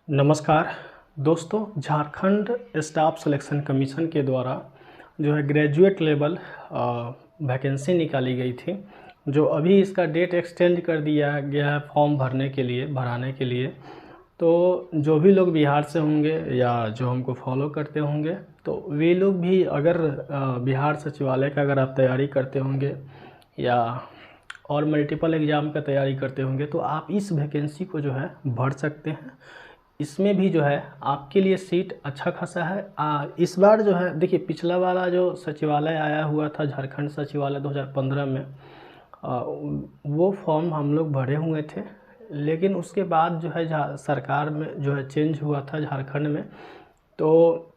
नमस्कार दोस्तों, Jharkhand staff selection commission के द्वारा जो है ग्रेजुएट लेवल वैकेंसी निकाली गई थी, जो अभी इसका डेट एक्सटेंड कर दिया गया है फॉर्म भराने के लिए। तो जो भी लोग बिहार से होंगे या जो हमको फॉलो करते होंगे, तो वे लोग भी अगर बिहार सचिवालय का अगर आप तैयारी करते होंगे या और मल्टीपल एग्ज़ाम का तैयारी करते होंगे, तो आप इस वैकेंसी को जो है भर सकते हैं। इसमें भी जो है आपके लिए सीट अच्छा खासा है। इस बार जो है देखिए, पिछला वाला जो सचिवालय आया हुआ था झारखंड सचिवालय 2015 में, वो फॉर्म हम लोग भरे हुए थे, लेकिन उसके बाद जो है सरकार में जो है चेंज हुआ था झारखंड में, तो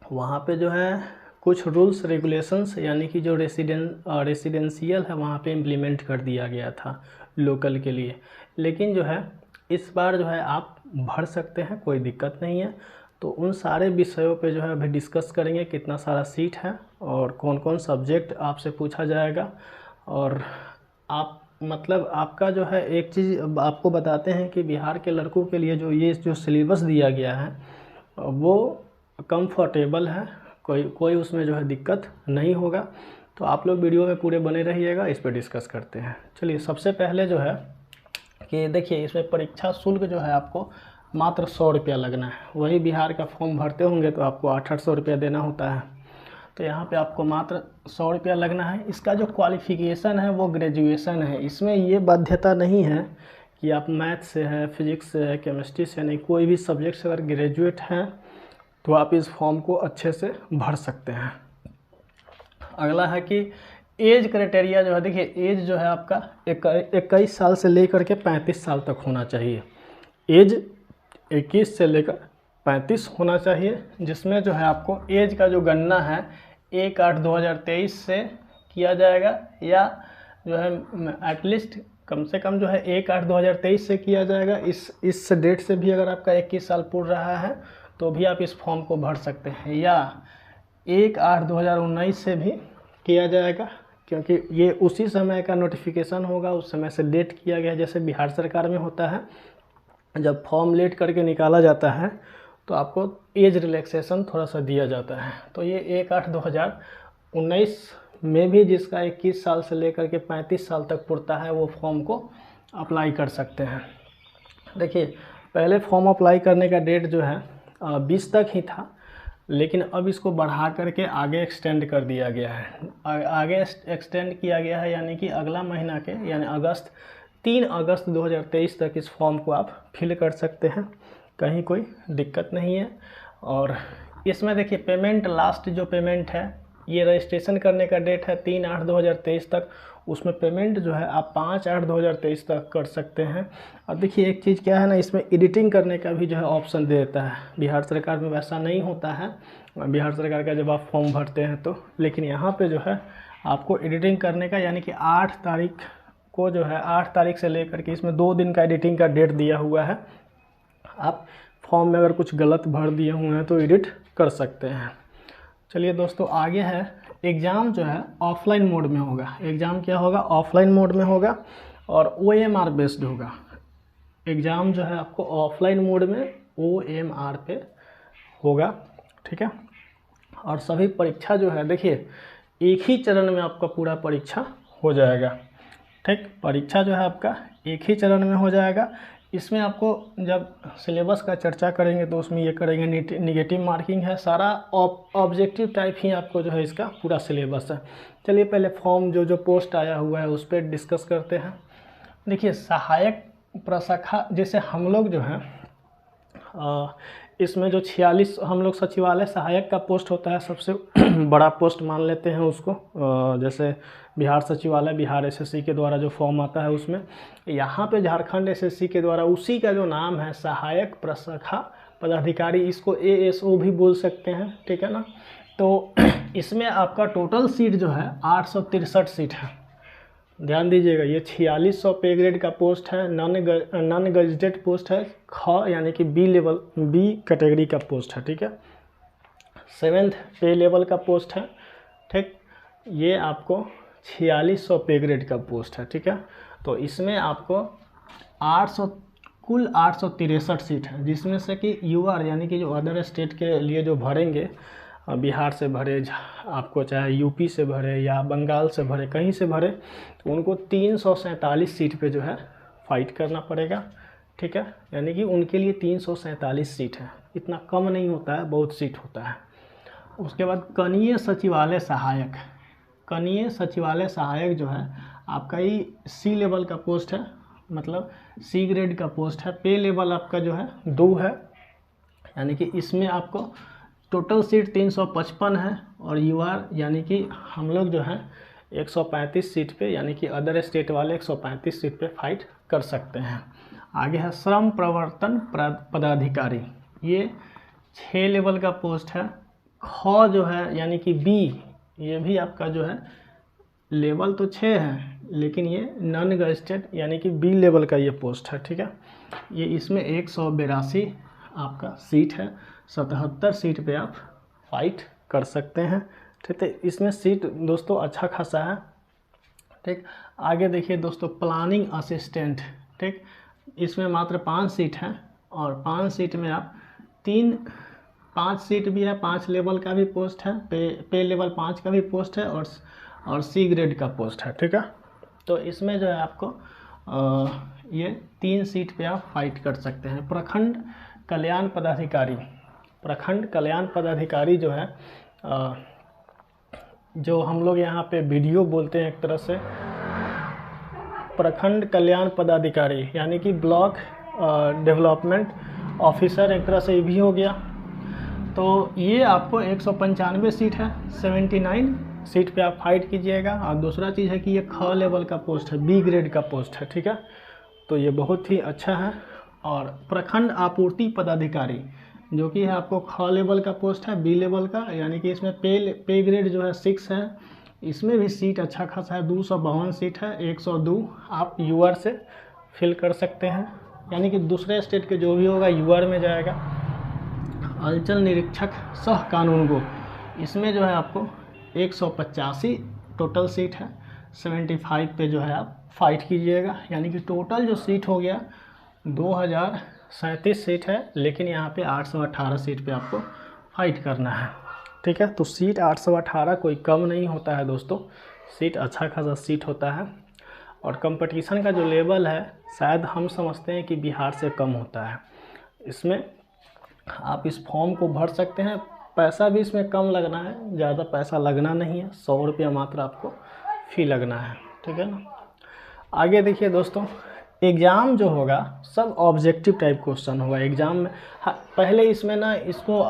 वहाँ पे जो है कुछ रूल्स रेगुलेशंस यानी कि जो रेसिडेंशियल है वहाँ पे इम्प्लीमेंट कर दिया गया था लोकल के लिए। लेकिन जो है इस बार जो है आप भर सकते हैं, कोई दिक्कत नहीं है। तो उन सारे विषयों पे जो है अभी डिस्कस करेंगे, कितना सारा सीट है और कौन कौन सब्जेक्ट आपसे पूछा जाएगा। और आप मतलब आपका जो है एक चीज़ आपको बताते हैं कि बिहार के लड़कों के लिए जो सिलेबस दिया गया है वो कंफर्टेबल है, कोई उसमें जो है दिक्कत नहीं होगा। तो आप लोग वीडियो में पूरे बने रहिएगा, इस पर डिस्कस करते हैं। चलिए, सबसे पहले जो है कि देखिए, इसमें परीक्षा शुल्क जो है आपको मात्र 100 रुपया लगना है। वही बिहार का फॉर्म भरते होंगे तो आपको 800 रुपया देना होता है, तो यहाँ पे आपको मात्र 100 रुपया लगना है। इसका जो क्वालिफ़िकेशन है वो ग्रेजुएशन है। इसमें ये बाध्यता नहीं है कि आप मैथ से है, फिजिक्स से है, केमिस्ट्री से नहीं, कोई भी सब्जेक्ट से अगर ग्रेजुएट हैं तो आप इस फॉर्म को अच्छे से भर सकते हैं। अगला है कि एज क्राइटेरिया जो है, देखिए एज जो है आपका 21 साल से लेकर के 35 साल तक होना चाहिए। एज 21 से लेकर 35 होना चाहिए, जिसमें जो है आपको एज का जो गणना है 1/8/2023 से किया जाएगा, या जो है एटलीस्ट कम से कम जो है 1/8/2023 से किया जाएगा। इस डेट से भी अगर आपका 21 साल पूर्ण रहा है तो भी आप इस फॉर्म को भर सकते हैं, या 1/8/2019 से भी किया जाएगा, क्योंकि ये उसी समय का नोटिफिकेशन होगा, उस समय से डेट किया गया। जैसे बिहार सरकार में होता है, जब फॉर्म लेट करके निकाला जाता है तो आपको एज रिलैक्सेशन थोड़ा सा दिया जाता है। तो ये 1/8/2019 में भी जिसका 21 साल से लेकर के 35 साल तक पुरता है वो फॉर्म को अप्लाई कर सकते हैं। देखिए, पहले फॉर्म अप्लाई करने का डेट जो है 20 तक ही था, लेकिन अब इसको बढ़ा करके आगे एक्सटेंड कर दिया गया है। आगे एक्सटेंड किया गया है, यानी कि अगला महीना के यानी 3 अगस्त 2023 तक इस फॉर्म को आप फिल कर सकते हैं, कहीं कोई दिक्कत नहीं है। और इसमें देखिए, पेमेंट लास्ट जो पेमेंट है, ये रजिस्ट्रेशन करने का डेट है 3/8/2023 तक, उसमें पेमेंट जो है आप 5/8/2023 तक कर सकते हैं। अब देखिए, एक चीज़ क्या है ना, इसमें एडिटिंग करने का भी जो है ऑप्शन दे देता है। बिहार सरकार में वैसा नहीं होता है, बिहार सरकार का जब आप फॉर्म भरते हैं तो, लेकिन यहाँ पे जो है आपको एडिटिंग करने का, यानी कि 8 तारीख को जो है 8 तारीख से लेकर के इसमें 2 दिन का एडिटिंग का डेट दिया हुआ है। आप फॉर्म में अगर कुछ गलत भर दिए हुए हैं तो एडिट कर सकते हैं। चलिए दोस्तों, आगे है एग्ज़ाम जो है ऑफलाइन मोड में होगा। एग्ज़ाम क्या होगा? ऑफलाइन मोड में होगा और OMR बेस्ड होगा। एग्ज़ाम जो है आपको ऑफलाइन मोड में OMR पे होगा, ठीक है। और सभी परीक्षा जो है, देखिए एक ही चरण में आपका पूरा परीक्षा हो जाएगा, ठीक। परीक्षा जो है आपका एक ही चरण में हो जाएगा। इसमें आपको जब सिलेबस का चर्चा करेंगे तो उसमें ये करेंगे, निगेटिव मार्किंग है, सारा ऑब्जेक्टिव टाइप ही आपको जो है इसका पूरा सिलेबस है। चलिए, पहले फॉर्म जो पोस्ट आया हुआ है उस पर डिस्कस करते हैं। देखिए, सहायक प्रशाखा, जैसे हम लोग जो है इसमें जो 46 हम लोग सचिवालय सहायक का पोस्ट होता है, सबसे बड़ा पोस्ट मान लेते हैं उसको। जैसे बिहार सचिवालय, बिहार SSC के द्वारा जो फॉर्म आता है उसमें, यहाँ पे झारखंड SSC के द्वारा उसी का जो नाम है सहायक प्रशाखा पदाधिकारी, इसको ASO भी बोल सकते हैं, ठीक है ना। तो इसमें आपका टोटल सीट जो है 863 सीट है। ध्यान दीजिएगा, ये 4600 पे ग्रेड का पोस्ट है, नॉन गजेटेड पोस्ट है, यानी कि B कैटेगरी का पोस्ट है, ठीक है। 7th पे लेवल का पोस्ट है, ठीक। ये आपको 4600 पे ग्रेड का पोस्ट है, ठीक है। तो इसमें आपको कुल 863 सीट है, जिसमें से कि यूआर यानी कि जो अदर स्टेट के लिए जो भरेंगे, बिहार से भरे, आपको चाहे यूपी से भरे या बंगाल से भरे, कहीं से भरे, तो उनको 347 सीट पे जो है फाइट करना पड़ेगा। ठीक है, यानी कि उनके लिए 347 सीट है, इतना कम नहीं होता है, बहुत सीट होता है। उसके बाद कनीय सचिवालय सहायक, कनीय सचिवालय सहायक जो है आपका ही सी लेवल का पोस्ट है, मतलब सी ग्रेड का पोस्ट है। पे लेवल आपका जो है 2 है, यानी कि इसमें आपको टोटल सीट 355 है, और यूआर यानी कि हम लोग जो है 135 सीट पे, यानी कि अदर स्टेट वाले 135 सीट पे फाइट कर सकते हैं। आगे है श्रम प्रवर्तन पदाधिकारी, ये 6 लेवल का पोस्ट है। ख जो है यानी कि बी, ये भी आपका जो है लेवल तो 6 है, लेकिन ये नॉन गजेटेड यानी कि बी लेवल का ये पोस्ट है। ठीक है, ये इसमें 182 आपका सीट है, 77 सीट पे आप फाइट कर सकते हैं। ठीक है, इसमें सीट दोस्तों अच्छा खासा है। ठीक, आगे देखिए दोस्तों प्लानिंग असिस्टेंट। ठीक, इसमें मात्र 5 सीट हैं, और 5 सीट में आप 5 सीट भी है, 5 लेवल का भी पोस्ट है, पे लेवल 5 का भी पोस्ट है, और सी ग्रेड का पोस्ट है। ठीक है, तो इसमें जो है आपको ये 3 सीट पे आप फाइट कर सकते हैं। प्रखंड कल्याण पदाधिकारी, प्रखंड कल्याण पदाधिकारी जो है जो हम लोग यहाँ पे बीडीओ बोलते हैं एक तरह से, प्रखंड कल्याण पदाधिकारी यानी कि ब्लॉक डेवलपमेंट ऑफिसर एक तरह से भी हो गया। तो ये आपको 195 सीट है, 79 सीट पे आप फाइट कीजिएगा। और दूसरा चीज़ है कि ये ख लेवल का पोस्ट है, बी ग्रेड का पोस्ट है। ठीक है, तो ये बहुत ही अच्छा है। और प्रखंड आपूर्ति पदाधिकारी जो कि है आपको ख लेवल का पोस्ट है, बी लेवल का, यानी कि इसमें पे ग्रेड जो है 6 है, इसमें भी सीट अच्छा खासा है, 252 सीट है, 102 आप यूआर से फिल कर सकते हैं, यानी कि दूसरे स्टेट के जो भी होगा यूआर में जाएगा। अंचल निरीक्षक सह कानूनगो, इसमें जो है आपको 185 टोटल सीट है, 75 पे जो है आप फाइट कीजिएगा, यानी कि टोटल जो सीट हो गया 2037 सीट है, लेकिन यहाँ पे 818 सीट पे आपको फाइट करना है। ठीक है, तो सीट 818 कोई कम नहीं होता है दोस्तों, सीट अच्छा खासा सीट होता है। और कंपटीशन का जो लेवल है शायद हम समझते हैं कि बिहार से कम होता है। इसमें आप इस फॉर्म को भर सकते हैं, पैसा भी इसमें कम लगना है, ज़्यादा पैसा लगना नहीं है, 100 रुपया मात्र आपको फ़ी लगना है। ठीक है ना। आगे देखिए दोस्तों, एग्ज़ाम जो होगा सब ऑब्जेक्टिव टाइप क्वेश्चन होगा एग्ज़ाम में। हाँ, पहले इसमें ना इसको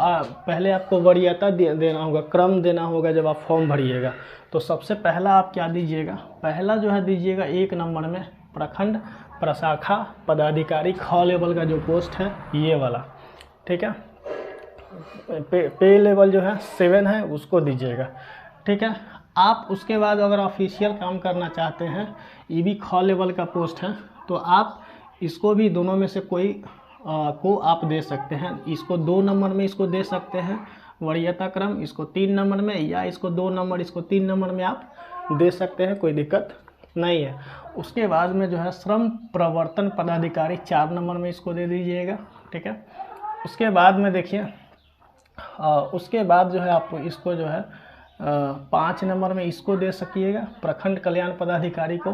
पहले आपको वरीयता देना होगा, क्रम देना होगा जब आप फॉर्म भरिएगा। तो सबसे पहला आप क्या दीजिएगा, पहला जो है दीजिएगा 1 नंबर में प्रखंड प्रशाखा पदाधिकारी ख लेवल का जो पोस्ट है ये वाला। ठीक है, पे लेवल जो है 7 है, उसको दीजिएगा। ठीक है, आप उसके बाद अगर ऑफिशियल काम करना चाहते हैं, ये भी ख लेवल का पोस्ट है, तो आप इसको भी दोनों में से कोई को आप दे सकते हैं। इसको 2 नंबर में इसको दे सकते हैं वरीयता क्रम, इसको 3 नंबर में, या इसको 2 नंबर इसको 3 नंबर में आप दे सकते हैं, कोई दिक्कत नहीं है। उसके बाद में जो है श्रम प्रवर्तन पदाधिकारी 4 नंबर में इसको दे दीजिएगा। ठीक है, उसके बाद में देखिए उसके बाद जो है आप इसको जो है 5 नंबर में इसको दे सकिएगा प्रखंड कल्याण पदाधिकारी को।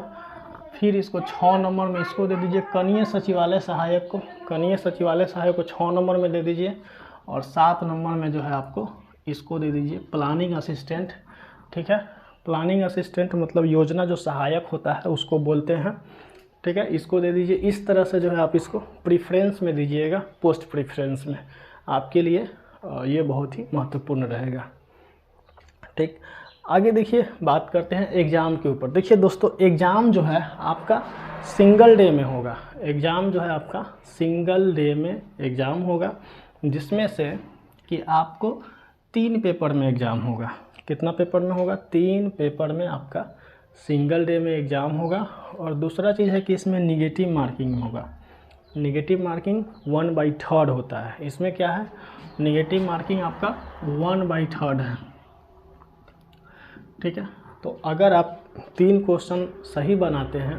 फिर इसको 6 नंबर में इसको दे दीजिए कनीय सचिवालय सहायक को, कनीय सचिवालय सहायक को 6 नंबर में दे दीजिए। और 7 नंबर में जो है आपको इसको दे दीजिए प्लानिंग असिस्टेंट। ठीक है, प्लानिंग असिस्टेंट मतलब योजना जो सहायक होता है उसको बोलते हैं। ठीक है, इसको दे दीजिए। इस तरह से जो है आप इसको प्रीफ्रेंस में दीजिएगा, पोस्ट प्रीफ्रेंस में, आपके लिए ये बहुत ही महत्वपूर्ण रहेगा। ठीक, आगे देखिए बात करते हैं एग्ज़ाम के ऊपर। देखिए दोस्तों, एग्ज़ाम जो है आपका सिंगल डे में होगा, एग्ज़ाम जो है आपका सिंगल डे में एग्ज़ाम होगा, जिसमें से कि आपको 3 पेपर में एग्ज़ाम होगा। कितना पेपर में होगा, 3 पेपर में आपका सिंगल डे में एग्ज़ाम होगा। और दूसरा चीज़ है कि इसमें निगेटिव मार्किंग होगा, निगेटिव मार्किंग 1/3 होता है। इसमें क्या है, निगेटिव मार्किंग आपका 1/3 है। ठीक है, तो अगर आप 3 क्वेश्चन सही बनाते हैं,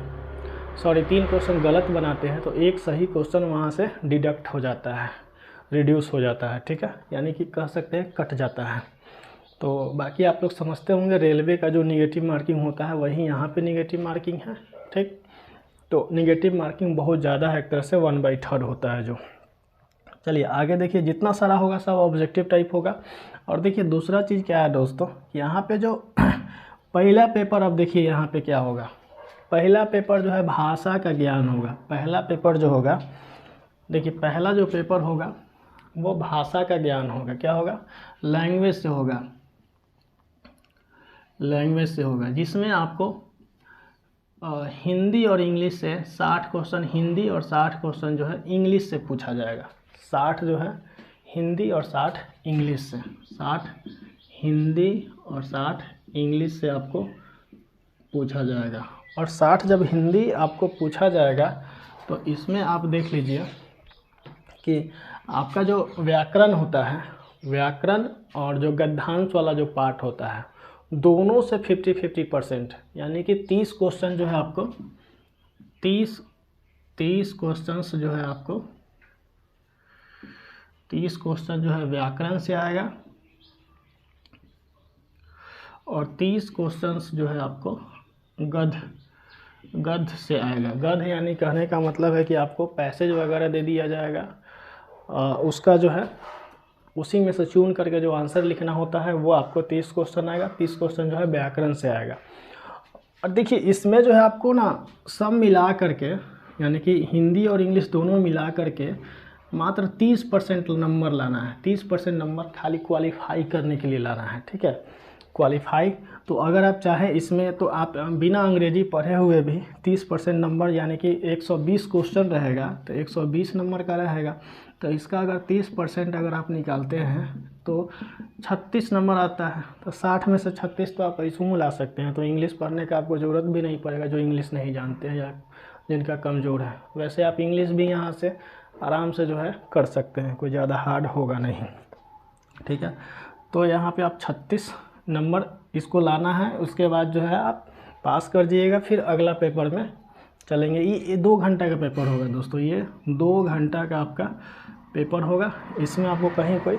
सॉरी 3 क्वेश्चन गलत बनाते हैं तो एक सही क्वेश्चन वहाँ से डिडक्ट हो जाता है, रिड्यूस हो जाता है, ठीक है, यानी कि कह सकते हैं कट जाता है। तो बाकी आप लोग समझते होंगे रेलवे का जो निगेटिव मार्किंग होता है वही यहाँ पे निगेटिव मार्किंग है, ठीक। तो निगेटिव मार्किंग बहुत ज़्यादा है, एक तरह से 1/3 होता है जो। चलिए आगे देखिए, जितना सारा होगा सब ऑब्जेक्टिव टाइप होगा। और देखिए दूसरा चीज़ क्या है दोस्तों, यहाँ पे जो पहला पेपर, अब देखिए यहाँ पे क्या होगा, पहला पेपर जो है भाषा का ज्ञान होगा। पहला पेपर जो होगा, देखिए पहला जो पेपर होगा वो भाषा का ज्ञान होगा। क्या होगा? लैंग्वेज से होगा, लैंग्वेज से होगा, जिसमें आपको हिंदी और इंग्लिश से 60 क्वेश्चन हिंदी और 60 क्वेश्चन जो है इंग्लिश से पूछा जाएगा। 60 जो है हिंदी और 60 इंग्लिश से, 60 हिंदी और 60 इंग्लिश से आपको पूछा जाएगा। और 60 जब हिंदी आपको पूछा जाएगा तो इसमें आप देख लीजिए कि आपका जो व्याकरण होता है, व्याकरण और जो गद्यांश वाला जो पार्ट होता है, दोनों से 50-50%, यानी कि 30 क्वेश्चन जो है आपको 30 क्वेश्चंस जो है आपको 30 क्वेश्चन जो है व्याकरण से आएगा और 30 क्वेश्चंस जो है आपको गद्य से आएगा। गद्य यानी कहने का मतलब है कि आपको पैसेज वगैरह दे दिया जाएगा, उसका जो है उसी में से चुन करके जो आंसर लिखना होता है वो आपको 30 क्वेश्चन आएगा। 30 क्वेश्चन जो है व्याकरण से आएगा। और देखिए इसमें जो है आपको ना सब मिला करके, यानी कि हिंदी और इंग्लिश दोनों मिला करके मात्र 30% नंबर लाना है। 30% नंबर खाली क्वालिफाई करने के लिए लाना है, ठीक है, क्वालिफाई। तो अगर आप चाहें इसमें तो आप बिना अंग्रेजी पढ़े हुए भी 30% नंबर, यानी कि 120 क्वेश्चन रहेगा तो 120 नंबर का रहेगा। तो इसका अगर 30% अगर आप निकालते हैं तो 36 नंबर आता है। तो 60 में से 36 तो आप ऐसे ला सकते हैं। तो इंग्लिश पढ़ने का आपको ज़रूरत भी नहीं पड़ेगा, जो इंग्लिश नहीं जानते हैं या जिनका कमज़ोर है। वैसे आप इंग्लिश भी यहाँ से आराम से जो है कर सकते हैं, कोई ज़्यादा हार्ड होगा नहीं, ठीक है। तो यहाँ पे आप 36 नंबर इसको लाना है। उसके बाद जो है आप पास कर दिएगा, फिर अगला पेपर में चलेंगे। ये 2 घंटा का पेपर होगा दोस्तों, ये 2 घंटा का आपका पेपर होगा। इसमें आपको कहीं कोई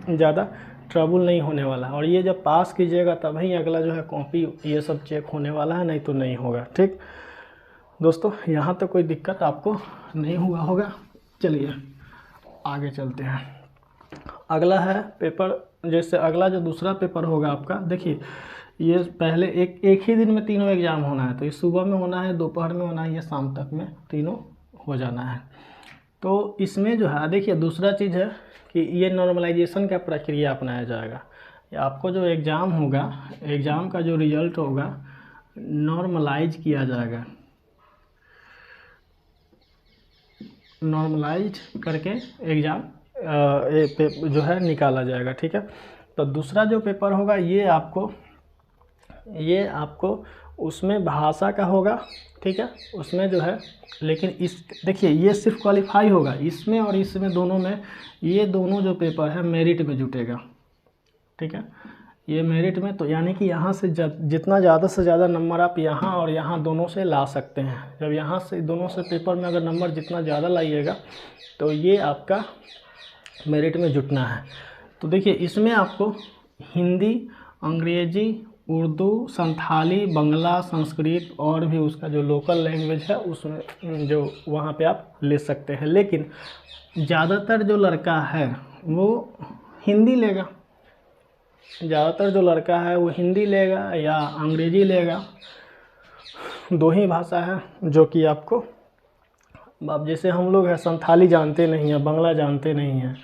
ज़्यादा ट्रबल नहीं होने वाला। और ये जब पास कीजिएगा तभी अगला जो है कॉपी ये सब चेक होने वाला है, नहीं तो नहीं होगा, ठीक दोस्तों। यहाँ तो कोई दिक्कत आपको नहीं हुआ होगा। चलिए आगे चलते हैं। अगला है पेपर, जैसे अगला जो दूसरा पेपर होगा आपका, देखिए ये पहले एक ही दिन में तीनों एग्ज़ाम होना है। तो ये सुबह में होना है, दोपहर में होना है, ये शाम तक में तीनों हो जाना है। तो इसमें जो है देखिए दूसरा चीज़ है कि ये नॉर्मलाइजेशन का प्रक्रिया अपनाया जाएगा। आपको जो एग्ज़ाम होगा, एग्ज़ाम का जो रिजल्ट होगा नॉर्मलाइज किया जाएगा, नॉर्मलाइज करके एग्ज़ाम जो है निकाला जाएगा, ठीक है। तो दूसरा जो पेपर होगा ये आपको उसमें भाषा का होगा, ठीक है। उसमें जो है, लेकिन इस देखिए ये सिर्फ क्वालिफाई होगा इसमें और इसमें, दोनों में, ये दोनों जो पेपर है मेरिट में जुटेगा, ठीक है। ये मेरिट में, तो यानी कि यहाँ से जितना ज़्यादा से ज़्यादा नंबर आप यहाँ और यहाँ दोनों से ला सकते हैं। जब यहाँ से दोनों से पेपर में अगर नंबर जितना ज़्यादा लाइएगा तो ये आपका मेरिट में जुटना है। तो देखिए इसमें आपको हिंदी, अंग्रेजी, उर्दू, संथाली, बंगला, संस्कृत और भी उसका जो लोकल लैंग्वेज है उसमें जो वहाँ पे आप ले सकते हैं। लेकिन ज़्यादातर जो लड़का है वो हिंदी लेगा, ज़्यादातर जो लड़का है वो हिंदी लेगा या अंग्रेजी लेगा। 2 ही भाषा है जो कि आपको, अब जैसे हम लोग हैं संथाली जानते नहीं हैं, बंगला जानते नहीं हैं,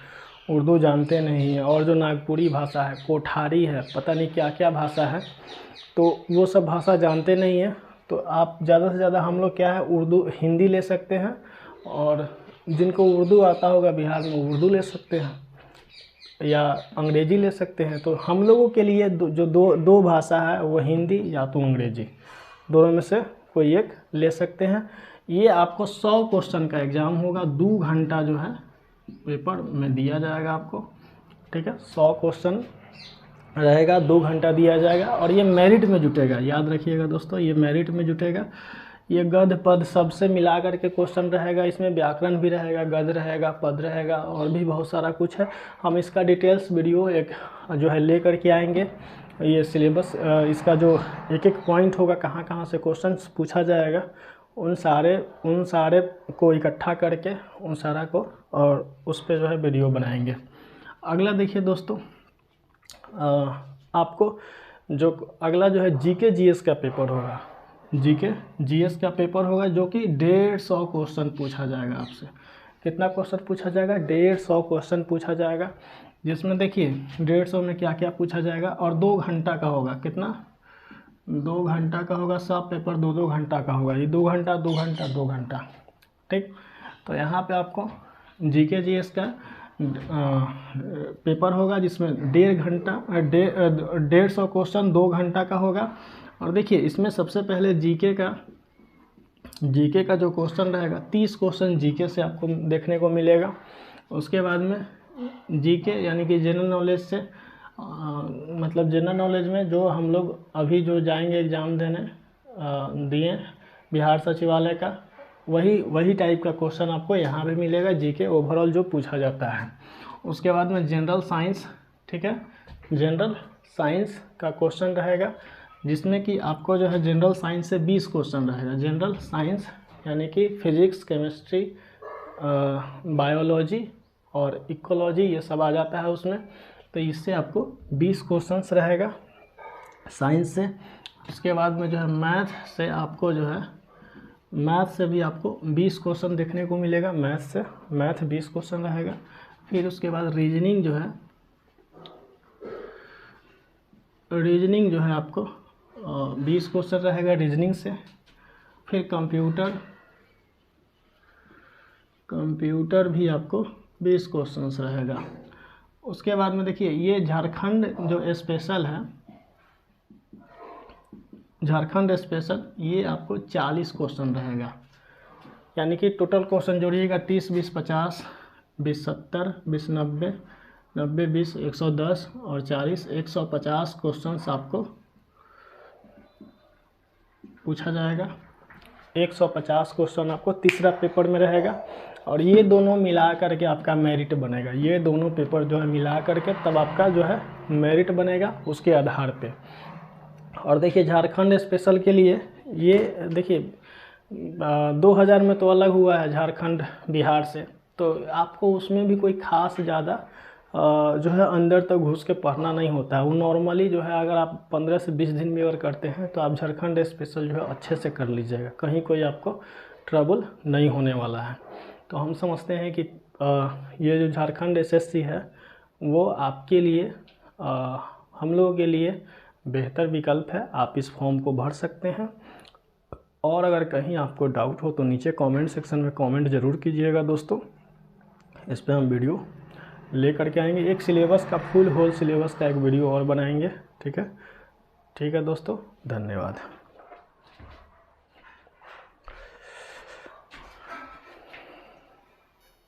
उर्दू जानते नहीं हैं, और जो नागपुरी भाषा है, कोठारी है, पता नहीं क्या क्या भाषा है, तो वो सब भाषा जानते नहीं हैं। तो आप ज़्यादा से ज़्यादा हम लोग क्या है उर्दू, हिंदी ले सकते हैं, और जिनको उर्दू आता होगा बिहार में उर्दू ले सकते हैं या अंग्रेजी ले सकते हैं। तो हम लोगों के लिए जो दो भाषा है वो हिंदी या तो अंग्रेजी, दोनों में से कोई एक ले सकते हैं। ये आपको 100 क्वेश्चन का एग्ज़ाम होगा, 2 घंटा जो है पेपर में दिया जाएगा आपको, ठीक है। 100 क्वेश्चन रहेगा, 2 घंटा दिया जाएगा और ये मेरिट में जुटेगा। याद रखिएगा दोस्तों, ये मेरिट में जुटेगा। ये गद्य पद सबसे मिला करके क्वेश्चन रहेगा। इसमें व्याकरण भी रहेगा, गद्य रहेगा, पद रहेगा और भी बहुत सारा कुछ है। हम इसका डिटेल्स वीडियो एक जो है ले करके आएंगे। ये सिलेबस इसका जो एक एक पॉइंट होगा, कहाँ कहाँ से क्वेश्चन पूछा जाएगा, उन सारे को इकट्ठा करके उन सारा को और उस पर जो है वीडियो बनाएंगे। अगला देखिए दोस्तों, आपको जो अगला जो है जीके जीएस का पेपर होगा। जीके जीएस का पेपर होगा जो कि 150 क्वेश्चन पूछा जाएगा आपसे। कितना क्वेश्चन पूछा जाएगा? 150 क्वेश्चन पूछा जाएगा, जिसमें देखिए 150 में क्या क्या पूछा जाएगा। और 2 घंटा का होगा। कितना? 2 घंटा का होगा। सब पेपर 2-2 घंटा का होगा। ये 2 घंटा 2 घंटा 2 घंटा, ठीक। तो यहाँ पे आपको जीके जीएस का पेपर होगा जिसमें 1.5 घंटा 150 क्वेश्चन 2 घंटा का होगा। और देखिए इसमें सबसे पहले जीके का जो क्वेश्चन रहेगा, 30 क्वेश्चन जीके से आपको देखने को मिलेगा। उसके बाद में जीके यानी कि जनरल नॉलेज से मतलब जनरल नॉलेज में जो हम लोग अभी जो जाएंगे एग्ज़ाम देने दिए बिहार सचिवालय का, वही टाइप का क्वेश्चन आपको यहाँ भी मिलेगा, जीके ओवरऑल जो पूछा जाता है। उसके बाद में जनरल साइंस, ठीक है, जनरल साइंस का क्वेश्चन रहेगा जिसमें कि आपको जो है जनरल साइंस से 20 क्वेश्चन रहेगा। जनरल साइंस यानी कि फिजिक्स, केमिस्ट्री, बायोलॉजी और इकोलॉजी ये सब आ जाता है उसमें। तो इससे आपको 20 क्वेश्चंस रहेगा साइंस से। उसके बाद में जो है मैथ से आपको जो है मैथ से भी आपको 20 क्वेश्चन देखने को मिलेगा। मैथ 20 क्वेश्चन रहेगा। फिर उसके बाद रीजनिंग जो है आपको 20 क्वेश्चन रहेगा रीजनिंग से। फिर कंप्यूटर भी आपको 20 क्वेश्चंस रहेगा। उसके बाद में देखिए ये झारखंड जो स्पेशल है, झारखंड स्पेशल, ये आपको 40 क्वेश्चन रहेगा। यानी कि टोटल क्वेश्चन जोड़िएगा 30, 20, 50, 20, 70, 20, 90, 90, 20, 110 और 40, 150 क्वेश्चंस आपको पूछा जाएगा। 150 क्वेश्चन आपको तीसरा पेपर में रहेगा। और ये दोनों मिला करके आपका मेरिट बनेगा। ये दोनों पेपर जो है मिला करके तब आपका जो है मेरिट बनेगा उसके आधार पे। और देखिए झारखंड स्पेशल के लिए ये देखिए 2000 में तो अलग हुआ है झारखंड बिहार से, तो आपको उसमें भी कोई खास ज़्यादा जो है अंदर तक घुस के पढ़ना नहीं होता है। वो नॉर्मली जो है अगर आप 15 से 20 दिन में अगर करते हैं तो आप झारखंड स्पेशल जो है अच्छे से कर लीजिएगा, कहीं कोई आपको ट्रबल नहीं होने वाला है। तो हम समझते हैं कि ये जो झारखंड एसएससी है वो आपके लिए हम लोगों के लिए बेहतर विकल्प है। आप इस फॉर्म को भर सकते हैं। और अगर कहीं आपको डाउट हो तो नीचे कमेंट सेक्शन में कमेंट ज़रूर कीजिएगा दोस्तों। इस पर हम वीडियो ले करके आएंगे। एक सिलेबस का फुल होल सिलेबस का एक वीडियो और बनाएंगे। ठीक है दोस्तों, धन्यवाद।